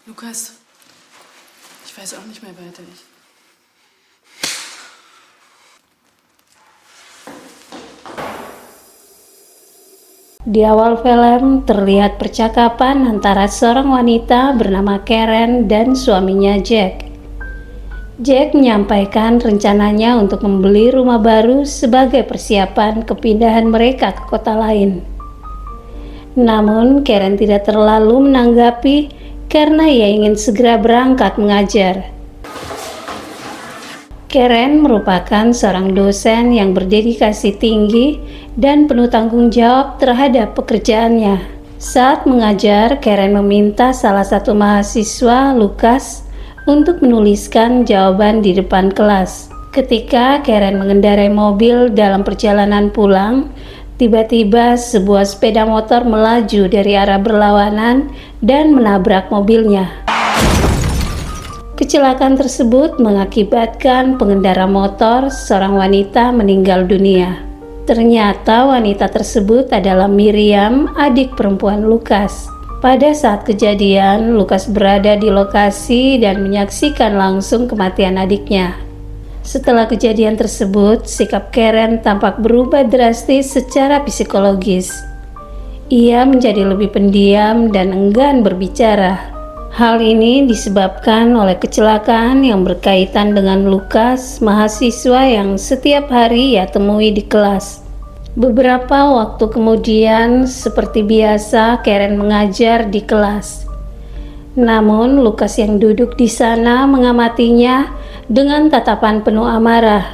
Lukas, ich weiß auch nicht mehr weiter. Di awal film terlihat percakapan antara seorang wanita bernama Karen dan suaminya Jack. Jack menyampaikan rencananya untuk membeli rumah baru sebagai persiapan kepindahan mereka ke kota lain. Namun Karen tidak terlalu menanggapi karena ia ingin segera berangkat mengajar. Karen merupakan seorang dosen yang berdedikasi tinggi dan penuh tanggung jawab terhadap pekerjaannya. Saat mengajar, Karen meminta salah satu mahasiswa, Lukas, untuk menuliskan jawaban di depan kelas. Ketika Karen mengendarai mobil dalam perjalanan pulang, tiba-tiba sebuah sepeda motor melaju dari arah berlawanan dan menabrak mobilnya. Kecelakaan tersebut mengakibatkan pengendara motor, seorang wanita, meninggal dunia. Ternyata wanita tersebut adalah Miriam, adik perempuan Lukas. Pada saat kejadian, Lukas berada di lokasi dan menyaksikan langsung kematian adiknya. Setelah kejadian tersebut, sikap Karen tampak berubah drastis secara psikologis. Ia menjadi lebih pendiam dan enggan berbicara. Hal ini disebabkan oleh kecelakaan yang berkaitan dengan Lukas, mahasiswa yang setiap hari ia temui di kelas. Beberapa waktu kemudian, seperti biasa, Karen mengajar di kelas. Namun, Lukas yang duduk di sana mengamatinya dengan tatapan penuh amarah.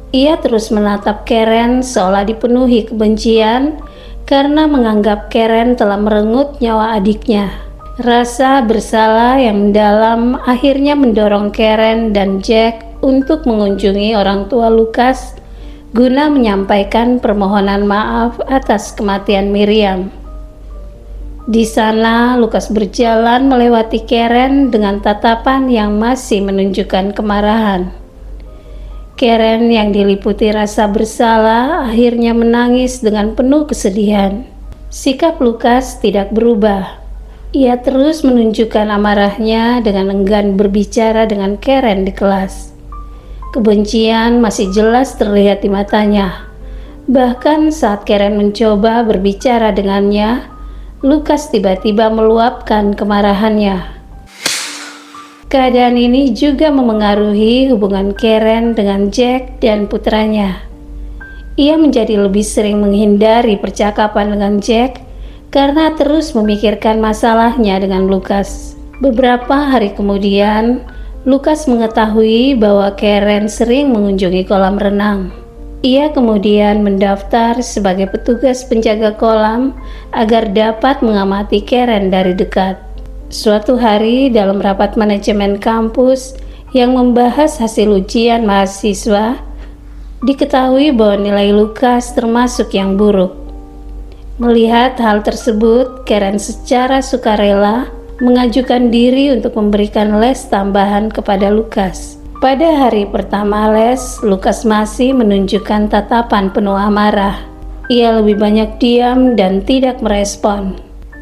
Ia terus menatap Karen seolah dipenuhi kebencian karena menganggap Karen telah merenggut nyawa adiknya. Rasa bersalah yang mendalam akhirnya mendorong Karen dan Jack untuk mengunjungi orang tua Lukas guna menyampaikan permohonan maaf atas kematian Miriam. Di sana, Lukas berjalan melewati Karen dengan tatapan yang masih menunjukkan kemarahan. Karen yang diliputi rasa bersalah akhirnya menangis dengan penuh kesedihan. Sikap Lukas tidak berubah. Ia terus menunjukkan amarahnya dengan enggan berbicara dengan Karen di kelas. Kebencian masih jelas terlihat di matanya. Bahkan saat Karen mencoba berbicara dengannya, Lukas tiba-tiba meluapkan kemarahannya. Keadaan ini juga memengaruhi hubungan Karen dengan Jack dan putranya. Ia menjadi lebih sering menghindari percakapan dengan Jack karena terus memikirkan masalahnya dengan Lukas. Beberapa hari kemudian, Lukas mengetahui bahwa Karen sering mengunjungi kolam renang. Ia kemudian mendaftar sebagai petugas penjaga kolam agar dapat mengamati Karen dari dekat. Suatu hari dalam rapat manajemen kampus yang membahas hasil ujian mahasiswa, diketahui bahwa nilai Lukas termasuk yang buruk. Melihat hal tersebut, Karen secara sukarela mengajukan diri untuk memberikan les tambahan kepada Lukas. Pada hari pertama les, Lukas masih menunjukkan tatapan penuh amarah. Ia lebih banyak diam dan tidak merespon.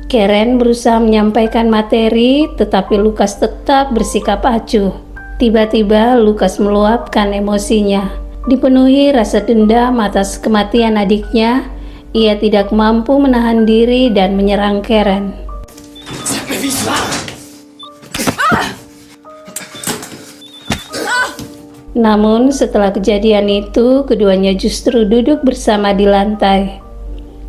Karen berusaha menyampaikan materi, tetapi Lukas tetap bersikap acuh. Tiba-tiba Lukas meluapkan emosinya. Dipenuhi rasa dendam atas kematian adiknya, ia tidak mampu menahan diri dan menyerang Karen. Namun setelah kejadian itu, keduanya justru duduk bersama di lantai.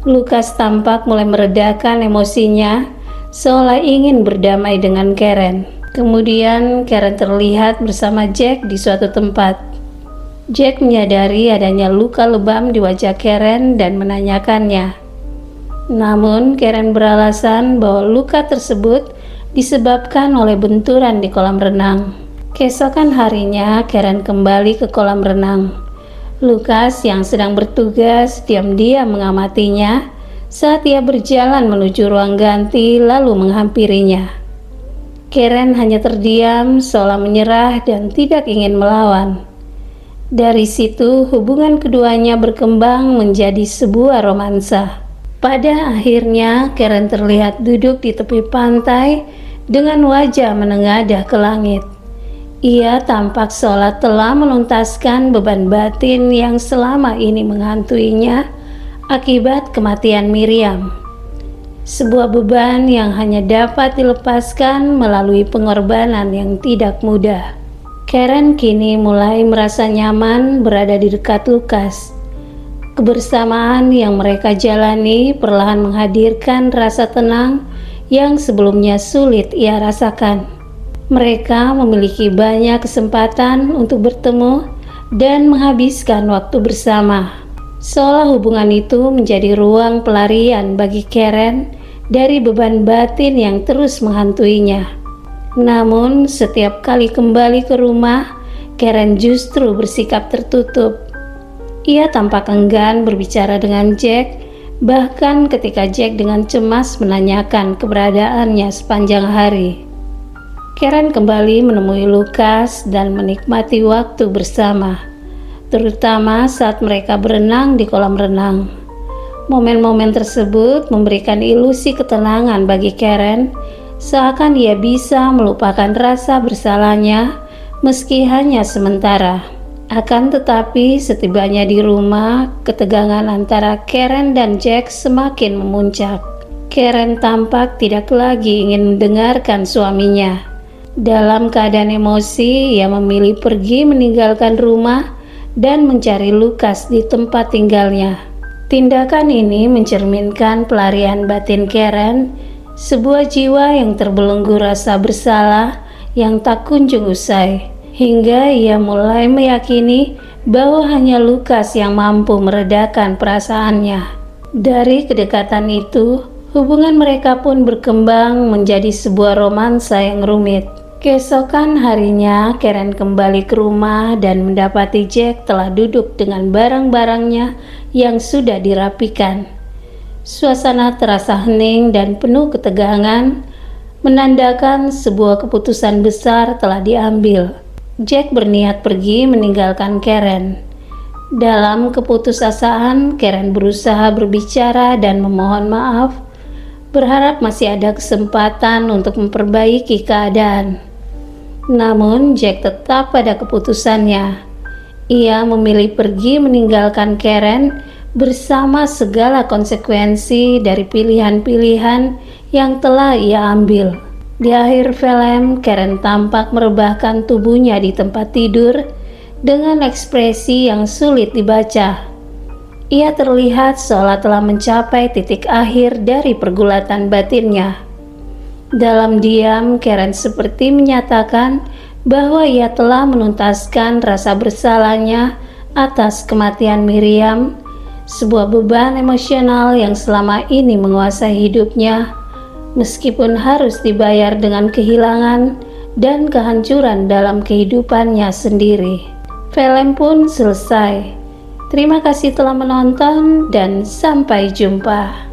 Lukas tampak mulai meredakan emosinya, seolah ingin berdamai dengan Karen. Kemudian Karen terlihat bersama Jack di suatu tempat. Jack menyadari adanya luka lebam di wajah Karen dan menanyakannya. Namun Karen beralasan bahwa luka tersebut disebabkan oleh benturan di kolam renang. Keesokan harinya Karen kembali ke kolam renang. Lukas yang sedang bertugas diam-diam mengamatinya saat ia berjalan menuju ruang ganti lalu menghampirinya. Karen hanya terdiam seolah menyerah dan tidak ingin melawan. Dari situ hubungan keduanya berkembang menjadi sebuah romansa. Pada akhirnya Karen terlihat duduk di tepi pantai dengan wajah menengadah ke langit. Ia tampak seolah telah menuntaskan beban batin yang selama ini menghantuinya akibat kematian Miriam. Sebuah beban yang hanya dapat dilepaskan melalui pengorbanan yang tidak mudah. Karen kini mulai merasa nyaman berada di dekat Lukas. Kebersamaan yang mereka jalani perlahan menghadirkan rasa tenang yang sebelumnya sulit ia rasakan. Mereka memiliki banyak kesempatan untuk bertemu dan menghabiskan waktu bersama. Seolah hubungan itu menjadi ruang pelarian bagi Karen dari beban batin yang terus menghantuinya. Namun, setiap kali kembali ke rumah, Karen justru bersikap tertutup. Ia tampak enggan berbicara dengan Jack, bahkan ketika Jack dengan cemas menanyakan keberadaannya sepanjang hari. Karen kembali menemui Lukas dan menikmati waktu bersama, terutama saat mereka berenang di kolam renang. Momen-momen tersebut memberikan ilusi ketenangan bagi Karen, seakan ia bisa melupakan rasa bersalahnya meski hanya sementara. Akan tetapi setibanya di rumah, ketegangan antara Karen dan Jack semakin memuncak. Karen tampak tidak lagi ingin mendengarkan suaminya. Dalam keadaan emosi, ia memilih pergi meninggalkan rumah dan mencari Lukas di tempat tinggalnya. Tindakan ini mencerminkan pelarian batin Karen, sebuah jiwa yang terbelenggu rasa bersalah yang tak kunjung usai, hingga ia mulai meyakini bahwa hanya Lukas yang mampu meredakan perasaannya. Dari kedekatan itu, hubungan mereka pun berkembang menjadi sebuah romansa yang rumit. Keesokan harinya, Karen kembali ke rumah dan mendapati Jack telah duduk dengan barang-barangnya yang sudah dirapikan. Suasana terasa hening dan penuh ketegangan, menandakan sebuah keputusan besar telah diambil. Jack berniat pergi meninggalkan Karen. Dalam keputusasaan, Karen berusaha berbicara dan memohon maaf, berharap masih ada kesempatan untuk memperbaiki keadaan. Namun Jack tetap pada keputusannya. Ia memilih pergi meninggalkan Karen bersama segala konsekuensi dari pilihan-pilihan yang telah ia ambil. Di akhir film, Karen tampak merebahkan tubuhnya di tempat tidur dengan ekspresi yang sulit dibaca. Ia terlihat seolah telah mencapai titik akhir dari pergulatan batinnya. Dalam diam, Karen seperti menyatakan bahwa ia telah menuntaskan rasa bersalahnya atas kematian Miriam, sebuah beban emosional yang selama ini menguasai hidupnya, meskipun harus dibayar dengan kehilangan dan kehancuran dalam kehidupannya sendiri. Film pun selesai. Terima kasih telah menonton dan sampai jumpa.